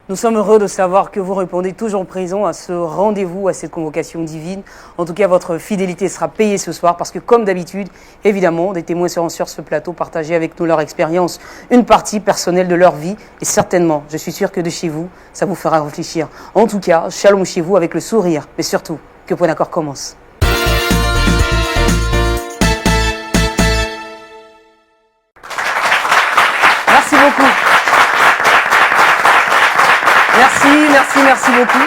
Nous sommes heureux de savoir que vous répondez toujours présent à ce rendez-vous, à cette convocation divine. En tout cas, votre fidélité sera payée ce soir parce que, comme d'habitude, évidemment, des témoins seront sur ce plateau partager avec nous leur expérience, une partie personnelle de leur vie. Et certainement, je suis sûr que de chez vous, ça vous fera réfléchir. En tout cas, shalom chez vous avec le sourire, mais surtout, que Point d'accord commence. Merci beaucoup. Merci beaucoup.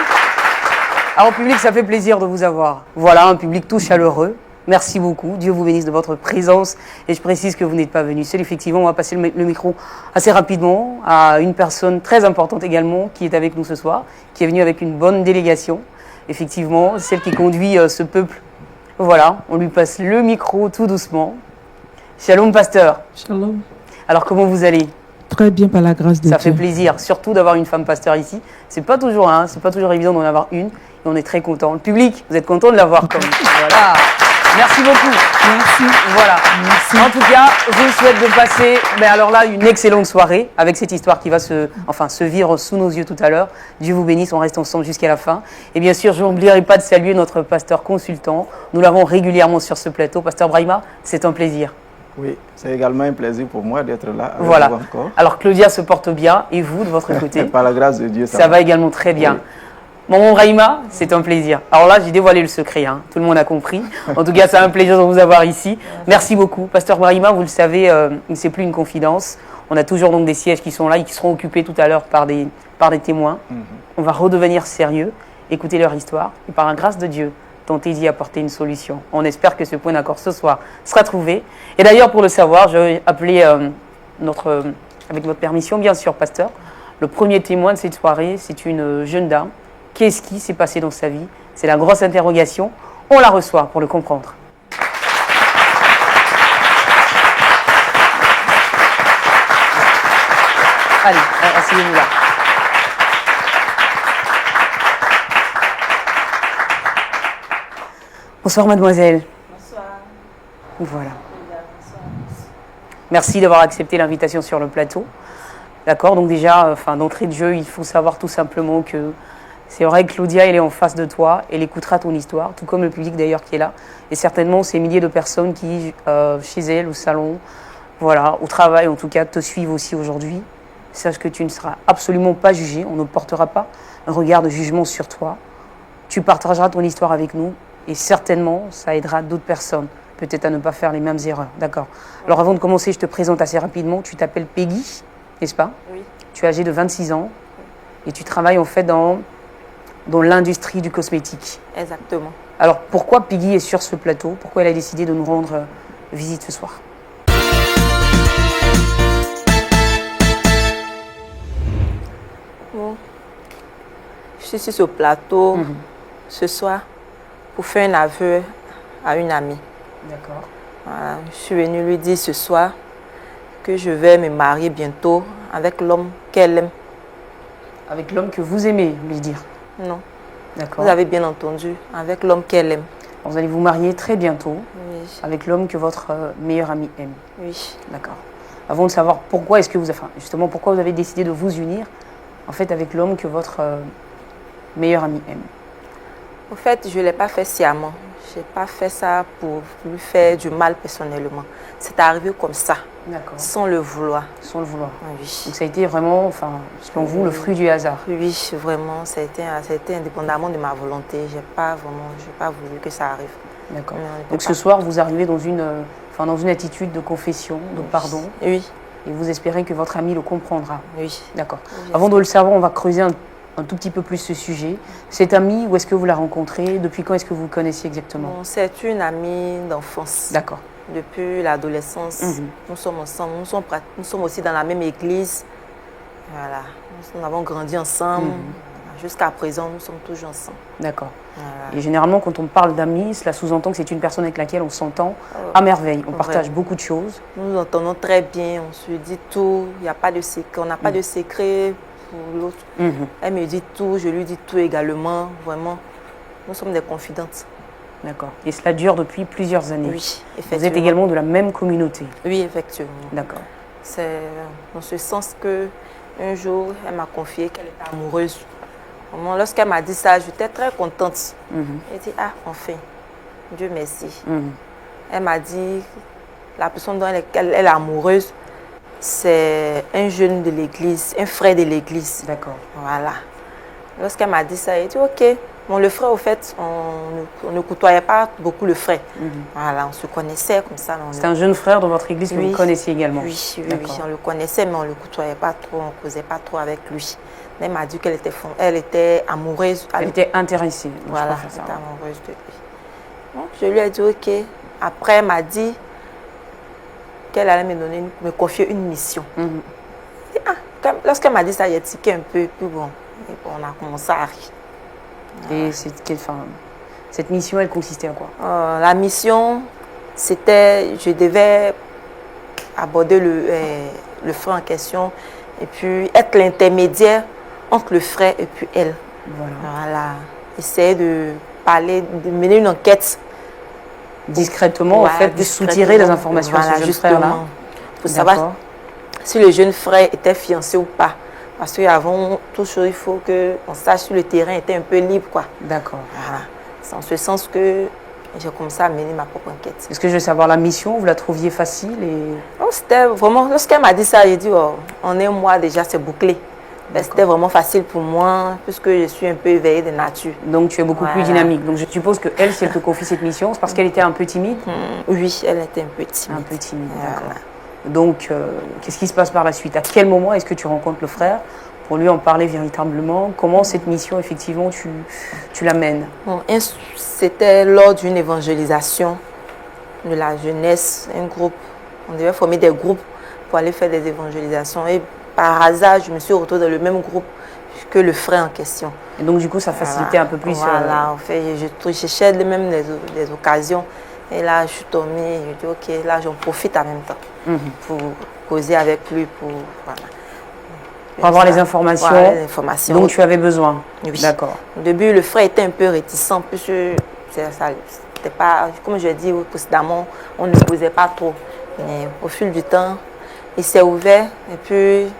Alors, public, ça fait plaisir de vous avoir. Voilà, un public tout chaleureux. Merci beaucoup. Dieu vous bénisse de votre présence. Et je précise que vous n'êtes pas venu seul. Effectivement, on va passer le micro assez rapidement à une personne très importante également qui est avec nous ce soir, qui est venue avec une bonne délégation. Effectivement, celle qui conduit ce peuple. Voilà, on lui passe le micro tout doucement. Shalom, pasteur. Shalom. Alors, comment vous allez ? Très bien, par la grâce de Dieu. Ça fait plaisir, surtout d'avoir une femme pasteur ici. C'est pas toujours évident d'en avoir une. Et on est très content. Le public, vous êtes content de l'avoir comme voilà. Merci beaucoup. Merci. Voilà. Merci. En tout cas, je vous souhaite de passer, alors là, une excellente soirée avec cette histoire qui va se vivre sous nos yeux tout à l'heure. Dieu vous bénisse, on reste ensemble jusqu'à la fin. Et bien sûr, je n'oublierai pas de saluer notre pasteur consultant. Nous l'avons régulièrement sur ce plateau. Pasteur Brahima, c'est un plaisir. Oui, c'est également un plaisir pour moi d'être là avec voilà. vous encore. Alors Claudia se porte bien et vous, de votre côté par la grâce de Dieu, ça va également très bien. Oui. Maman Brahima, c'est un plaisir. Alors là, j'ai dévoilé le secret, hein. Tout le monde a compris. En tout cas, c'est un plaisir de vous avoir ici. Merci beaucoup. Pasteur Brahima, vous le savez, c'est plus une confidence. On a toujours donc des sièges qui sont là et qui seront occupés tout à l'heure par des témoins. On va redevenir sérieux, écouter leur histoire et par la grâce de Dieu, tenter d'y apporter une solution. On espère que ce point d'accord ce soir sera trouvé. Et d'ailleurs, pour le savoir, je vais appeler avec votre permission, bien sûr, pasteur, le premier témoin de cette soirée, c'est une jeune dame. Qu'est-ce qui s'est passé dans sa vie? C'est la grosse interrogation. On la reçoit pour le comprendre. Allez, asseyez-vous là. Bonsoir mademoiselle. Bonsoir. Voilà. Bonsoir. Merci d'avoir accepté l'invitation sur le plateau. D'accord, donc déjà, d'entrée de jeu, il faut savoir tout simplement que c'est vrai que Claudia, elle est en face de toi, elle écoutera ton histoire, tout comme le public d'ailleurs qui est là. Et certainement, ces milliers de personnes qui, chez elle, au salon, voilà, au travail en tout cas, te suivent aussi aujourd'hui. Sache que tu ne seras absolument pas jugé, on ne portera pas un regard de jugement sur toi. Tu partageras ton histoire avec nous. Et certainement, ça aidera d'autres personnes, peut-être à ne pas faire les mêmes erreurs. D'accord. Alors avant de commencer, je te présente assez rapidement. Tu t'appelles Peggy, n'est-ce pas? Oui. Tu es âgée de 26 ans et tu travailles en fait dans l'industrie du cosmétique. Exactement. Alors pourquoi Peggy est sur ce plateau? Pourquoi elle a décidé de nous rendre visite ce soir? Bon. Je suis sur ce plateau ce soir pour faire un aveu à une amie. D'accord. Voilà. Je suis venue lui dire ce soir que je vais me marier bientôt avec l'homme qu'elle aime. Avec l'homme que vous aimez, lui dire? Non. D'accord. Vous avez bien entendu, avec l'homme qu'elle aime. Vous allez vous marier très bientôt Oui. avec l'homme que votre meilleur ami aime. Oui. D'accord. Avant de savoir pourquoi pourquoi vous avez décidé de vous unir en fait avec l'homme que votre meilleur ami aime. Au fait, je ne l'ai pas fait sciemment. Je n'ai pas fait ça pour lui faire du mal personnellement. C'est arrivé comme ça, sans le vouloir. Sans le vouloir. Oui. Donc ça a été vraiment, selon vous, le fruit du hasard. Oui, vraiment, ça a été indépendamment de ma volonté. Je n'ai pas voulu que ça arrive. D'accord. Donc ce soir, vous arrivez dans une attitude de confession, de pardon. Oui. Et vous espérez que votre ami le comprendra. Oui. D'accord. Oui, avant de le savoir, on va creuser un tout petit peu plus ce sujet. Cette amie, où est-ce que vous la rencontrez? Depuis quand est-ce que vous le connaissez exactement? Bon, c'est une amie d'enfance. D'accord. Depuis l'adolescence, nous sommes ensemble. Nous sommes aussi dans la même église. Voilà. Nous avons grandi ensemble. Jusqu'à présent, nous sommes toujours ensemble. D'accord. Voilà. Et généralement, quand on parle d'amis, cela sous-entend que c'est une personne avec laquelle on s'entend à merveille. On partage beaucoup de choses. Nous nous entendons très bien. On se dit tout. Il n'y a pas de secret. On n'a pas de secret pour l'autre. Elle me dit tout, je lui dis tout également. Vraiment, nous sommes des confidentes. D'accord. Et cela dure depuis plusieurs années. Oui, effectivement. Vous êtes également de la même communauté. Oui, effectivement. D'accord. C'est dans ce sens que Un jour, elle m'a confié qu'elle était amoureuse. Vraiment, lorsqu'elle m'a dit ça, j'étais très contente. Elle dit, ah, enfin, Dieu merci. Elle m'a dit, la personne dont elle est amoureuse, c'est un jeune de l'église, un frère de l'église. D'accord. Voilà. Lorsqu'elle m'a dit ça, elle dit, ok. Bon, le frère, au fait, on ne côtoyait pas beaucoup le frère. Voilà, on se connaissait comme ça. C'est un jeune frère de votre église que vous connaissiez également? Oui, on le connaissait, mais on ne le côtoyait pas trop, on ne causait pas trop avec lui. Mais elle m'a dit qu'elle était amoureuse. Elle était intéressée. Voilà, elle était amoureuse de lui. Donc, je lui ai dit, ok. Après, elle m'a dit qu'elle allait me confier une mission. Lorsqu'elle m'a dit ça, j'ai tiqué un peu, puis bon, on a commencé à rire. Et cette mission, elle consistait en quoi? La mission, c'était, je devais aborder le frère en question et puis être l'intermédiaire entre le frère et puis elle. Voilà. Essayer de parler, de mener une enquête. Discrètement, en fait, de soutirer des informations à ce jeune frère-là. Pour savoir si le jeune frère était fiancé ou pas. Parce qu'avant toute chose, il faut qu'on sache si le terrain était un peu libre, quoi. D'accord. Voilà. C'est en ce sens que j'ai commencé à mener ma propre enquête. Est-ce que je veux savoir la mission, vous la trouviez facile C'était vraiment, lorsqu'elle m'a dit ça, j'ai dit, oh, en un mois déjà, c'est bouclé. C'était vraiment facile pour moi, puisque je suis un peu éveillée de nature. Donc tu es beaucoup plus dynamique. Donc je suppose qu'elle, si elle te confie cette mission, c'est parce qu'elle était un peu timide? Oui, elle était un peu timide. Un peu timide, d'accord. Donc, qu'est-ce qui se passe par la suite? À quel moment est-ce que tu rencontres le frère pour lui en parler véritablement? Comment cette mission, effectivement, tu la mènes? C'était lors d'une évangélisation de la jeunesse, un groupe. On devait former des groupes pour aller faire des évangélisations. Et par hasard, je me suis retrouvée dans le même groupe que le frère en question. Et donc, du coup, ça facilitait un peu plus... Voilà, en fait, je cherchais même des occasions. Et là, je suis tombée, je dis, ok, là, j'en profite en même temps pour causer avec lui, pour avoir les informations, les informations dont tu avais besoin. Oui. D'accord. Au début, le frère était un peu réticent, puisque c'était pas, comme je l'ai dit précédemment, on ne causait pas trop. Mais au fil du temps, il s'est ouvert et puis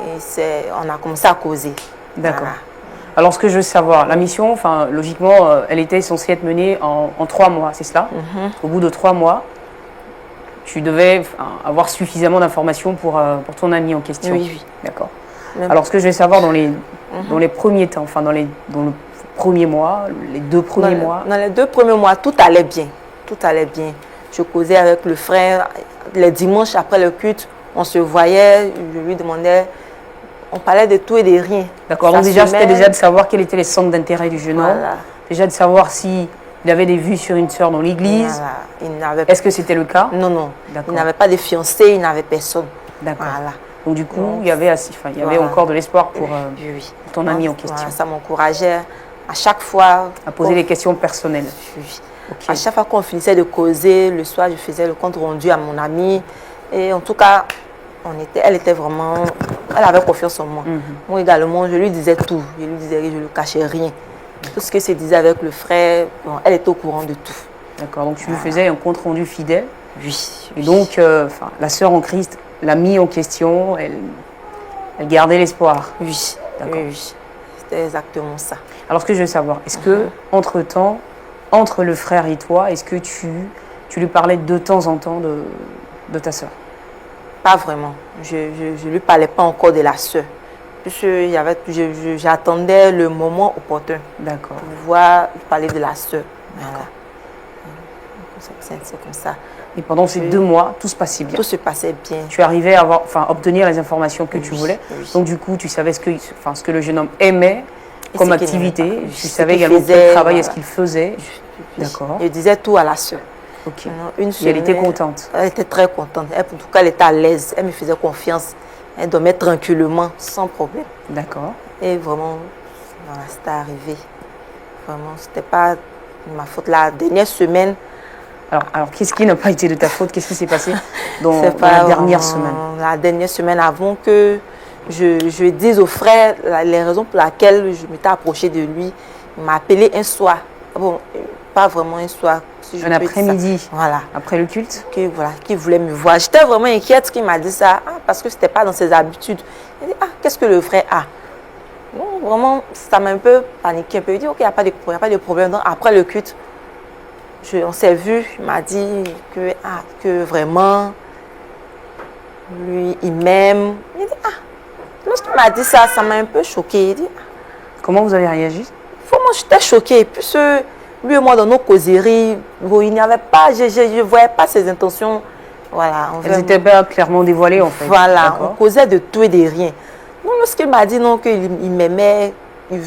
on a commencé à causer. D'accord. Voilà. Alors, ce que je veux savoir, la mission, enfin, logiquement, elle était censée être menée en 3 mois, c'est cela? Au bout de 3 mois, tu devais avoir suffisamment d'informations pour ton ami en question. Oui, oui. D'accord. Alors, ce que je vais savoir dans les premiers temps, enfin, dans le premier mois, les 2 premiers mois. Dans les 2 premiers mois, tout allait bien. Tout allait bien. Je causais avec le frère. Les dimanches, après le culte, on se voyait, je lui demandais... On parlait de tout et de rien. D'accord, donc déjà, c'était déjà de savoir quels étaient les centres d'intérêt du jeune homme. Déjà de savoir s'il avait des vues sur une sœur dans l'église. Voilà. Est-ce que c'était le cas? Non, non. Il n'avait pas de fiancé, il n'avait personne. D'accord. Voilà. Donc du coup, il y avait encore de l'espoir pour ton ami en question. Voilà, ça m'encourageait à chaque fois... À poser des questions personnelles. Oui. Okay. À chaque fois qu'on finissait de causer, le soir, je faisais le compte rendu à mon ami. Et en tout cas... Elle était vraiment... Elle avait confiance en moi. Moi également, je lui disais tout. Je lui disais que je ne lui cachais rien. Tout ce que se disait avec le frère, bon, elle était au courant de tout. D'accord, donc tu lui faisais un compte rendu fidèle. Oui. Et donc, la sœur en Christ l'a mis en question, elle gardait l'espoir. Oui, d'accord. Oui. C'était exactement ça. Alors, ce que je veux savoir, est-ce que, entre-temps, entre le frère et toi, est-ce que tu lui parlais de temps en temps de ta sœur? Pas vraiment. Je ne lui parlais pas encore de la sœur. J'attendais le moment opportun pour pouvoir parler de la sœur. Voilà. C'est comme ça. Et pendant ces 2 mois, tout se passait bien? Tout se passait bien. Tu arrivais à obtenir les informations que tu voulais. Oui. Donc du coup, tu savais ce que le jeune homme aimait comme activité. Tu savais également quel travail est-ce qu'il faisait. D'accord. Je disais tout à la sœur. Ok. Et elle était contente? Elle était très contente. En tout cas, elle était à l'aise. Elle me faisait confiance. Elle dormait tranquillement, sans problème. D'accord. Et vraiment, voilà, c'était arrivé. Vraiment, c'était pas de ma faute. La dernière semaine... Alors qu'est-ce qui n'a pas été de ta faute? Qu'est-ce qui s'est passé dans la dernière semaine? La dernière semaine, avant que je dise au frère les raisons pour lesquelles je m'étais approchée de lui, il m'a appelé un soir. Bon, pas vraiment un soir. Si je Un peux dire ça. après-midi, Voilà. après le culte. Qui voulait me voir. J'étais vraiment inquiète qu'il m'a dit ça, parce que ce n'était pas dans ses habitudes. Il dit, qu'est-ce que le frère a? Donc, vraiment, ça m'a un peu paniqué. Il dit, ok, il n'y a pas de problème. Donc, après le culte, on s'est vu, il m'a dit que vraiment, lui, il m'aime. Il dit, lorsqu'il m'a dit ça, ça m'a un peu choqué. Il dit, Comment vous avez réagi? vraiment, j'étais choquée. Puis, lui et moi, dans nos causeries, il n'y avait pas, je ne voyais pas ses intentions. Voilà. Elles n'étaient pas clairement dévoilées, en fait. Voilà, on causait de tout et de rien. Donc, lorsqu'il m'a dit non, qu'il m'aimait, il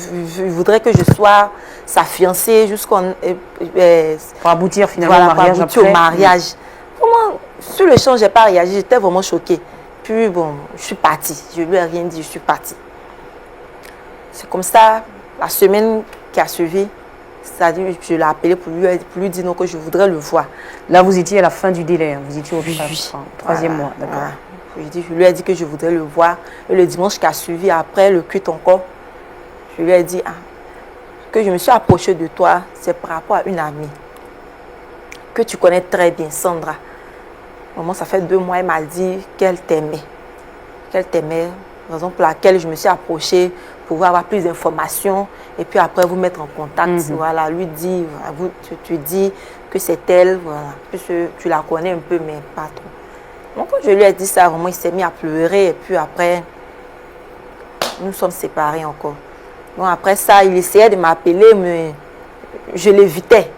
voudrait que je sois sa fiancée jusqu'au pour aboutir finalement voilà, au mariage. Pour aboutir au mariage. Vraiment, sur le champ, je n'ai pas réagi, j'étais vraiment choquée. Puis bon, je suis partie. Je ne lui ai rien dit, je suis partie. C'est comme ça, la semaine qui a suivi, c'est-à-dire je l'ai appelé pour lui dire non, que je voudrais le voir. Là, vous étiez à la fin du délai, hein. Vous étiez au troisième mois, d'accord. Voilà. Je lui ai dit que je voudrais le voir. Et le dimanche qui a suivi, après le culte encore, je lui ai dit que je me suis approchée de toi, c'est par rapport à une amie que tu connais très bien, Sandra. Maman, ça fait 2 mois, elle m'a dit qu'elle t'aimait. Qu'elle t'aimait, raison pour laquelle je me suis approchée pour avoir plus d'informations et puis après vous mettre en contact. Voilà, lui dit, tu dis que c'est elle, voilà, puisque tu la connais un peu, mais pas trop. Donc quand je lui ai dit ça, vraiment, il s'est mis à pleurer et puis après, nous sommes séparés encore. Donc après ça, il essayait de m'appeler, mais je l'évitais.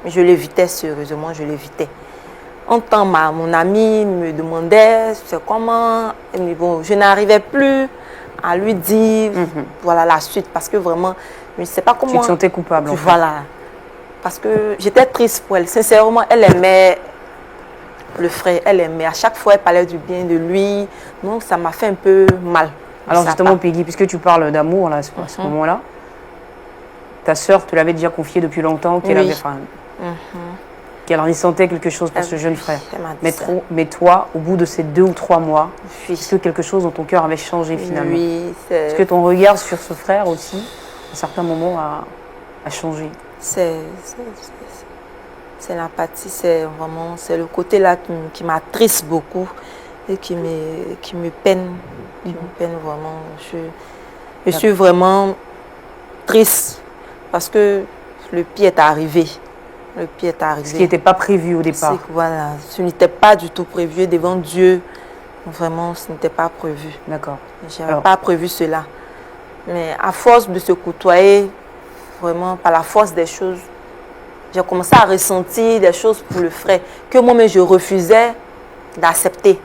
Je l'évitais, sérieusement, je l'évitais. En temps, mon ami me demandait c'est comment, mais bon, je n'arrivais plus à lui dire voilà la suite parce que vraiment, je ne sais pas comment. Tu te sentais coupable. En fait. Voilà. Parce que j'étais triste pour elle. Sincèrement, elle aimait le frère, elle aimait. À chaque fois, elle parlait du bien de lui. Donc, ça m'a fait un peu mal. Alors, justement, Peggy, puisque tu parles d'amour là, à ce moment-là, ta sœur te l'avait déjà confié depuis longtemps qu'elle avait, qu'elle ressentait quelque chose pour ce jeune frère. Mais toi, au bout de ces 2 ou 3 mois, est-ce que quelque chose dans ton cœur avait changé finalement? Oui. Est-ce que ton regard sur ce frère aussi, à certains moments, a changé? C'est l'empathie, c'est vraiment, c'est le côté là qui m'attriste beaucoup et qui me peine, vraiment. Je suis vraiment triste parce que le pire est arrivé. Le pire est arrivé. Ce qui n'était pas prévu au départ. Voilà, ce n'était pas du tout prévu devant Dieu. Vraiment, ce n'était pas prévu. D'accord. Je n'avais pas prévu cela. Mais à force de se côtoyer, vraiment, par la force des choses, j'ai commencé à ressentir des choses pour le frère que moi-même je refusais d'accepter.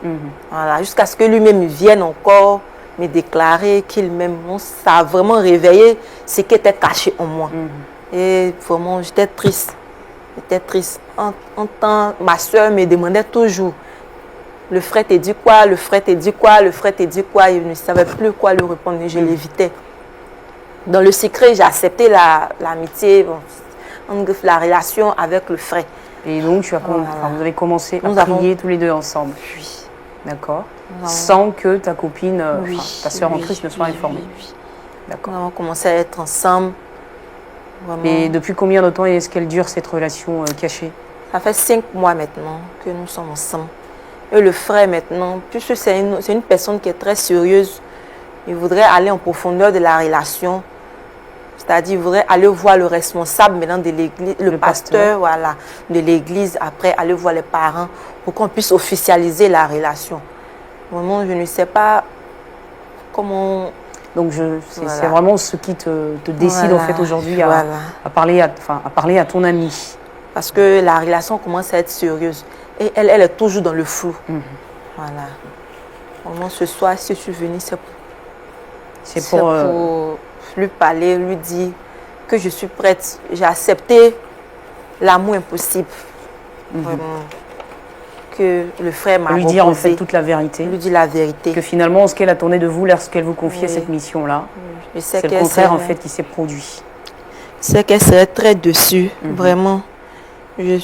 Voilà, jusqu'à ce que lui-même vienne encore me déclarer qu'il m'aime. Ça a vraiment réveillé ce qui était caché en moi. Et vraiment, j'étais triste. J'étais triste. En temps, ma soeur me demandait toujours, le frère te dit quoi, le frère te dit quoi, le frère te dit quoi. Je ne savais plus quoi lui répondre, je l'évitais. Dans le secret, j'ai accepté l'amitié, la relation avec le frère. Et donc, vous avez commencé à prier tous les deux ensemble. Oui. D'accord. Sans que ta copine, ta soeur en Christ ne soit informée. D'accord. On a commencé à être ensemble. Vraiment. Et depuis combien de temps est-ce qu'elle dure cette relation cachée? Ça fait 5 mois maintenant que nous sommes ensemble. Et le frère maintenant, puisque c'est une personne qui est très sérieuse, il voudrait aller en profondeur de la relation. C'est-à-dire, il voudrait aller voir le responsable maintenant de l'église, le pasteur, voilà, de l'église, après aller voir les parents pour qu'on puisse officialiser la relation. Vraiment, je ne sais pas comment... Donc, c'est vraiment ce qui te décide en fait aujourd'hui à parler à ton ami. Parce que la relation commence à être sérieuse. Et elle est toujours dans le flou. Voilà. Vraiment, ce soir, si je suis venue, c'est pour lui parler, lui dire que je suis prête. J'ai accepté l'amour impossible. Vraiment. Que le frère m'a lui proposé. Dire en fait toute la vérité. Lui dire la vérité. Que finalement, ce qu'elle attendait de vous lorsqu'elle vous confiait cette mission-là, c'est le contraire en fait qui s'est produit. C'est qu'elle serait très déçue, vraiment. Je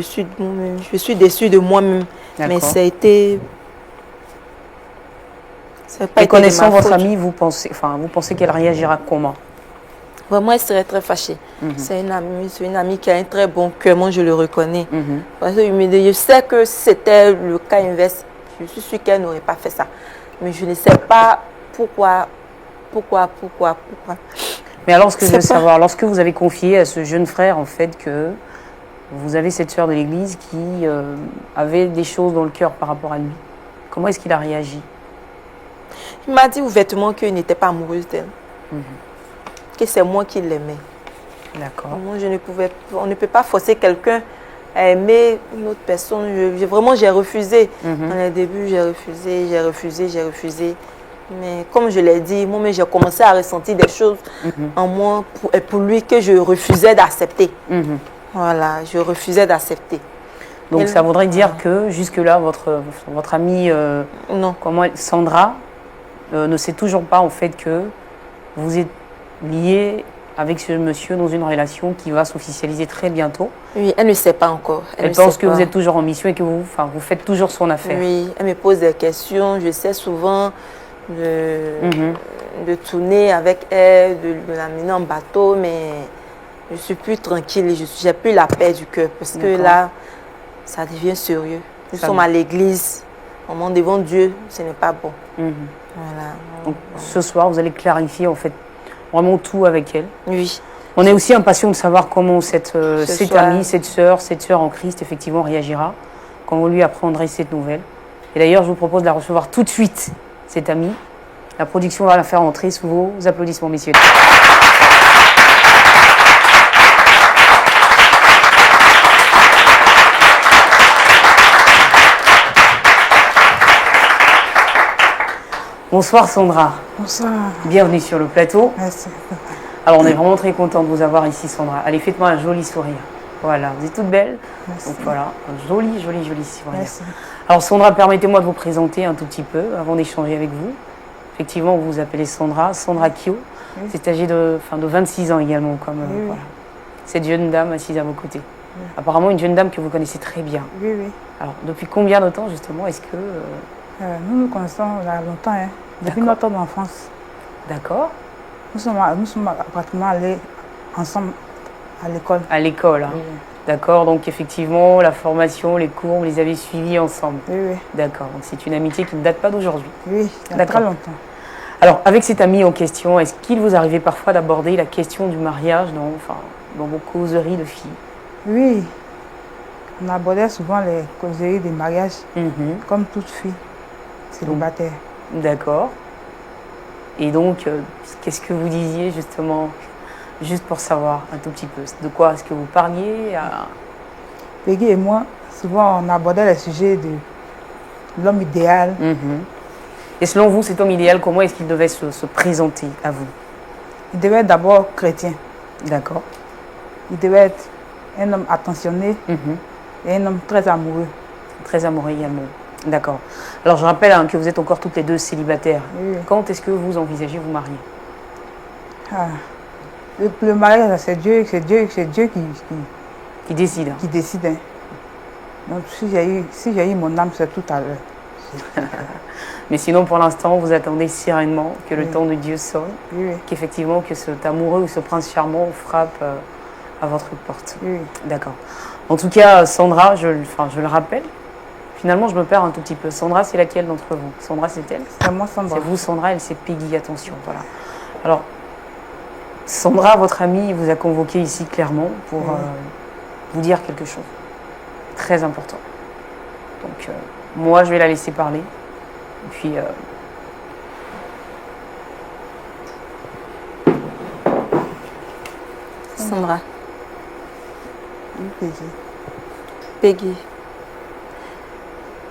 suis déçue de moi-même. Mais ça a été... Et connaissant votre amie, vous pensez qu'elle réagira comment? Vraiment, elle serait très fâchée. C'est une amie qui a un très bon cœur, moi je le reconnais. Parce que je sais que si c'était le cas inverse, je suis sûre qu'elle n'aurait pas fait ça. Mais je ne sais pas pourquoi. Mais alors, ce que je veux savoir, lorsque vous avez confié à ce jeune frère, en fait, que vous avez cette sœur de l'église qui avait des choses dans le cœur par rapport à lui, comment est-ce qu'il a réagi? Il m'a dit ouvertement qu'il n'était pas amoureuse d'elle. Que c'est moi qui l'aimais. D'accord. On ne peut pas forcer quelqu'un à aimer une autre personne. Vraiment, j'ai refusé. Dans les débuts, j'ai refusé. Mais comme je l'ai dit, moi-même, j'ai commencé à ressentir des choses en moi pour lui que je refusais d'accepter. Voilà, je refusais d'accepter. Donc, ça voudrait dire que jusque-là, votre amie non. Sandra ne sait toujours pas, en fait, que vous êtes liés avec ce monsieur dans une relation qui va s'officialiser très bientôt. Oui, elle ne sait pas encore. Elle pense que vous êtes toujours en mission et que vous faites toujours son affaire. Oui, elle me pose des questions. Je sais souvent de tourner avec elle, de l'amener en bateau, mais je suis plus tranquille. Je n'ai plus la paix du cœur parce que là, ça devient sérieux. Nous sommes à l'église. Au moment devant Dieu, ce n'est pas bon. Voilà. Donc, ce soir, vous allez clarifier en fait vraiment tout avec elle. Oui. On est aussi impatient de savoir comment cette amie, cette sœur en Christ, effectivement, réagira quand vous lui apprendrez cette nouvelle. Et d'ailleurs, je vous propose de la recevoir tout de suite, cette amie. La production va la faire entrer sous vos applaudissements, messieurs. Bonsoir Sandra. Bonsoir. Bienvenue sur le plateau. Merci. Alors on est vraiment très content de vous avoir ici Sandra. Allez, faites-moi un joli sourire. Voilà, vous êtes toute belle. Merci. Donc voilà, un joli sourire. Merci. Alors Sandra, permettez-moi de vous présenter un tout petit peu avant d'échanger avec vous. Effectivement, vous vous appelez Sandra Kyo. Oui. C'est âgé de 26 ans également. Oui. Voilà. Cette jeune dame assise à vos côtés. Oui. Apparemment une jeune dame que vous connaissez très bien. Oui, oui. Alors depuis combien de temps justement est-ce que... Nous nous connaissons il y a longtemps, hein, depuis notre enfance. D'accord. Nous sommes pratiquement allés ensemble à l'école. À l'école, hein. Oui. D'accord, donc effectivement, la formation, les cours, vous les avez suivis ensemble. Oui, oui. D'accord, donc c'est une amitié qui ne date pas d'aujourd'hui. Oui, il y a très longtemps. Alors, avec cet ami en question, est-ce qu'il vous arrivait parfois d'aborder la question du mariage dans vos causeries de filles? Oui, on abordait souvent les causeries des mariages, comme toute fille célibataire. D'accord. Et donc, qu'est-ce que vous disiez justement, juste pour savoir un tout petit peu, de quoi est-ce que vous parliez Peggy et moi, souvent on abordait les sujets de l'homme idéal. Et selon vous, cet homme idéal, comment est-ce qu'il devait se présenter à vous? Il devait être d'abord chrétien. D'accord. Il devait être un homme attentionné et un homme très amoureux. Très amoureux également. D'accord. Alors je rappelle que vous êtes encore toutes les deux célibataires. Oui. Quand est-ce que vous envisagez vous marier? Le mariage, c'est Dieu qui décide. Qui décide. Hein. Donc si j'ai eu mon âme, c'est tout à l'heure. Mais sinon, pour l'instant, vous attendez sereinement que le temps de Dieu sonne, qu'effectivement, que cet amoureux ou ce prince charmant frappe à votre porte. Oui. D'accord. En tout cas, Sandra, je le rappelle, finalement, je me perds un tout petit peu. Sandra, c'est laquelle d'entre vous? Sandra, c'est elle? C'est moi, Sandra. C'est vous, Sandra, elle, c'est Peggy, attention. Voilà. Alors, Sandra, votre amie, vous a convoqué ici clairement pour vous dire quelque chose. Très important. Donc, moi, je vais la laisser parler. Et puis... Sandra. Oui, Peggy. Peggy.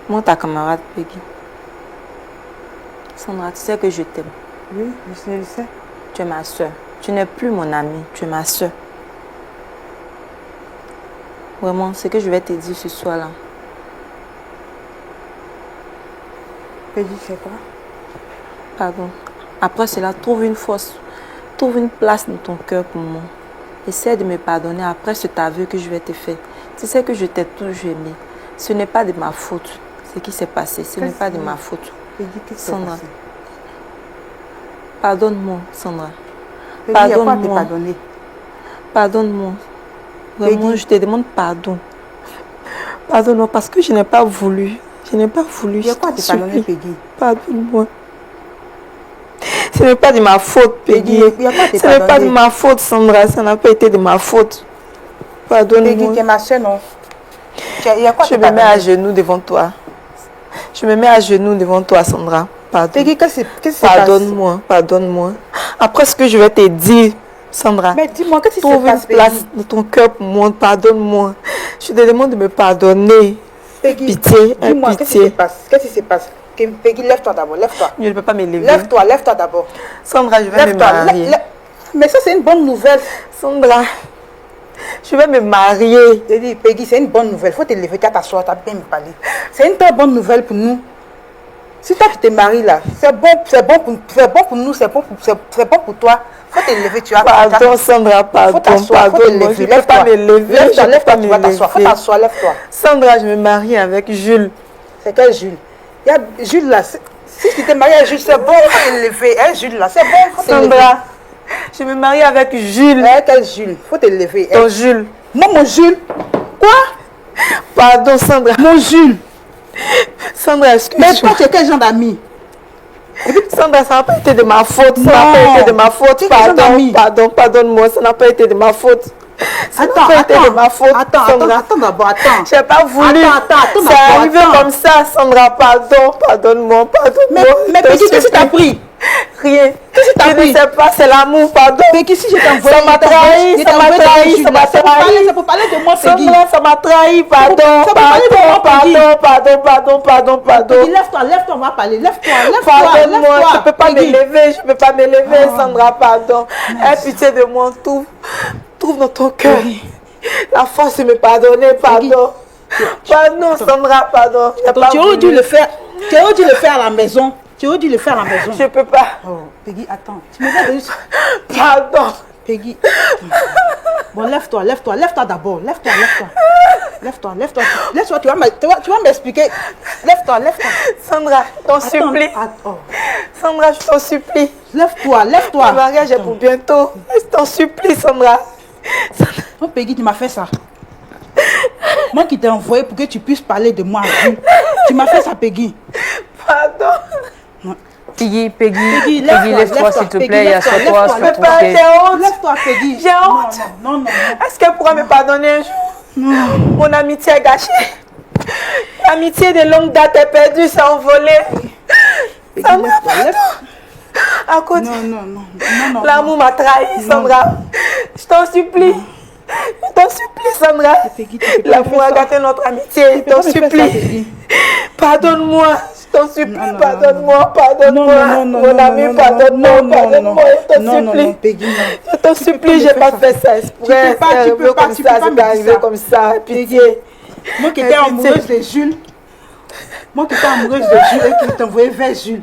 Moi, ta camarade Peggy. Sandra, tu sais que je t'aime. Oui, je sais. Tu es ma soeur. Tu n'es plus mon amie, tu es ma soeur. Vraiment, ce que je vais te dire ce soir-là. Peggy, c'est quoi? Pardon. Après cela, trouve une force, trouve une place dans ton cœur pour moi. Essaie de me pardonner après cet aveu que je vais te faire. Tu sais que je t'ai toujours aimé. Ce n'est pas de ma faute. Ce qui s'est passé, ce n'est pas de ma faute. Peggy, qu'est-ce qui s'est Sandra. passé? Pardonne-moi, Sandra. Pardonne-moi. Pardonne-moi. Vraiment, je te demande pardon. Pardonne-moi parce que je n'ai pas voulu. Je n'ai pas voulu. Il y a quoi te pardonner, Peggy? Pardonne-moi. Ce n'est pas de ma faute, Peggy. Ce n'est pas de ma faute, Sandra. Ça n'a pas été de ma faute. Pardonne-moi. Peggy, tu es ma soeur, non? Je me mets à genoux devant toi. Je me mets à genoux devant toi, Sandra. Pardon. Peggy, qu'est-ce qui se passe? Pardonne-moi, pardonne-moi. Après ce que je vais te dire, Sandra, mais dis-moi, qu'est-ce qui se trouve passe, une place dans ton cœur pour moi. Pardonne-moi. Je te demande de me pardonner. Peggy, Pitié, dis-moi, qu'est-ce qui se passe? Qu'est-ce qui se passe? Peggy, lève-toi d'abord, lève-toi. Je ne peux pas me lever. Lève-toi d'abord. Sandra, je vais me marier. Mais ça, c'est une bonne nouvelle. Sandra, je vais me marier. Je dis, Peggy, c'est une bonne nouvelle. Il faut te lever, tu as t'asseoir, tu as bien me parler. C'est une très bonne nouvelle pour nous. Si toi, tu te maries là, c'est bon pour nous, c'est bon pour toi. Il faut te lever, tu as. Pardon, Sandra, pardon. Pardon, je ne peux pas me lever. Lève-toi, tu vas t'asseoir. Faut t'asseoir, lève-toi. Sandra, je me marie avec Jules. C'est quel Jules? Il y a Jules là. Si tu t'es marié avec Jules, c'est bon, il faut te lever. Hein, Jules là, c'est bon, faut te lever. Sandra, je me marie avec Jules. Quel Jules? Faut te lever. Ton Jules. Moi, mon Jules? Quoi? Pardon, Sandra. Mon Jules. Sandra, excuse-moi. Mais toi, tu es quel genre d'ami? Sandra, ça n'a pas été de ma faute. Ça n'a pas été de ma faute. Pardonne-moi, ça n'a pas été de ma faute. Attends d'abord. J'ai pas voulu. C'est arrivé comme ça, Sandra. Pardonne-moi. Mais Peggy, qu'est-ce que tu as pris? Rien. Qu'est-ce que tu as pris? Je ne sais pas, c'est l'amour, pardon. Peggy, si je t'envoie, ça m'a trahi. Ça peut parler de moi, Peggy. Sandra, ça m'a trahi, pardon. Peggy, lève-toi, on va parler. Lève-toi. Pardonne-moi, je ne peux pas me lever, Sandra, pardon. Aie pitié de moi, trouve dans ton cœur la force de me pardonner, pardon. Pardon, Sandra, pardon. Tu aurais dû le faire à la maison. Je peux pas. Oh, Peggy, attends. Tu me dis juste. Pardon. Peggy. Bon, lève-toi d'abord. Lève-toi. Tu vas m'expliquer. Lève-toi. Sandra, je t'en supplie. Sandra, je t'en supplie. Lève-toi. Le mariage est pour bientôt. Je t'en supplie, Sandra. Oh, Peggy, tu m'as fait ça. Moi qui t'ai envoyé pour que tu puisses parler de moi. Tu m'as fait ça, Peggy. Pardon. Peggy, lève-toi s'il te plaît et assois-toi sur ton pied. Lève-toi, Peggy. J'ai honte. Non. Est-ce qu'elle pourra me pardonner un jour? Non. Mon amitié est gâchée. L'amitié de longue date est perdue, c'est envolé. Sandra, à côté. Non. L'amour m'a trahi, Sandra. Je t'en supplie. Sandra. L'amour a gâté notre amitié. Je t'en supplie. Pardonne-moi. Je t'en supplie. Pardonne-moi. Mon ami, pardonne-moi. Je t'en supplie. Je t'en supplie. J'ai pas fait ça exprès. C'est arrivé comme ça. Pitié. Moi qui étais amoureuse de Jules. Et qui t'envoyais vers Jules.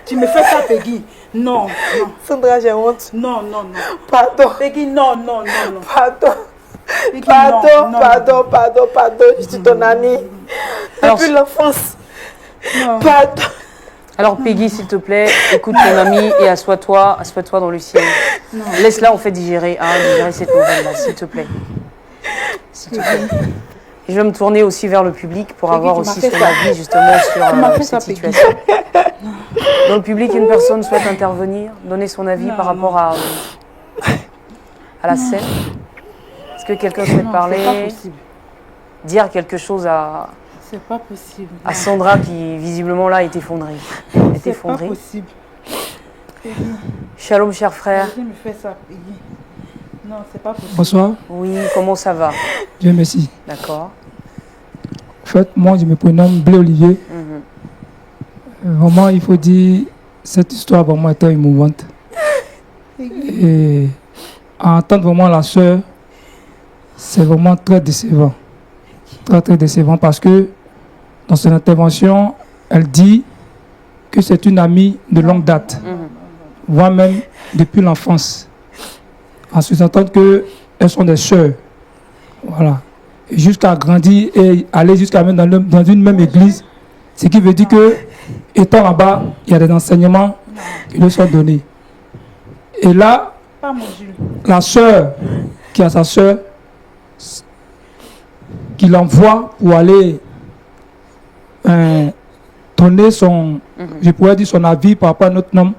Tu me fais ça, Peggy. Non. Sandra, j'ai honte. Non. Pardon. Peggy, non. Pardon. Peggy, Pardon. Je suis ton amie. Depuis l'enfance. Pardon. Alors Peggy, s'il te plaît, écoute ton ami et assois-toi dans le ciel. Laisse-la en fait digérer cette nouvelle-là, s'il te plaît. Je vais me tourner aussi vers le public pour avoir aussi son avis justement sur cette situation. Dans le public, une personne souhaite intervenir, donner son avis par rapport à la scène. Est-ce que quelqu'un souhaite parler, dire quelque chose à Sandra qui visiblement là est effondrée. C'est pas possible. Shalom, cher frère. Non, c'est pas possible. Bonsoir. Oui, comment ça va? Dieu merci. D'accord. En fait, moi, je me prénomme Blé Olivier. Vraiment, il faut dire, cette histoire vraiment était émouvante. Et entendre vraiment la soeur, c'est vraiment très décevant. Très décevant parce que dans son intervention, elle dit que c'est une amie de longue date, voire même depuis l'enfance. En sous-entendant qu'elles sont des sœurs. Voilà. Et jusqu'à grandir et aller jusqu'à même dans une même église, ce qui veut dire que, étant là-bas, il y a des enseignements qui leur sont donnés. Et là, Pas module. La sœur qui a sa sœur, qui l'envoie pour aller donner son, je pourrais dire son avis par rapport à notre homme.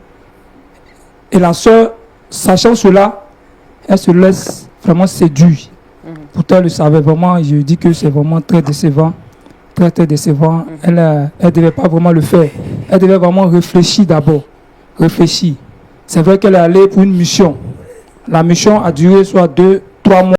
Et la sœur, sachant cela, elle se laisse vraiment séduire. Pourtant, elle le savait vraiment. Je dis que c'est vraiment très décevant. Très, très décevant. Elle ne devait pas vraiment le faire. Elle devait vraiment réfléchir d'abord. Réfléchir. C'est vrai qu'elle est allée pour une mission. La mission a duré soit 2, 3 mois.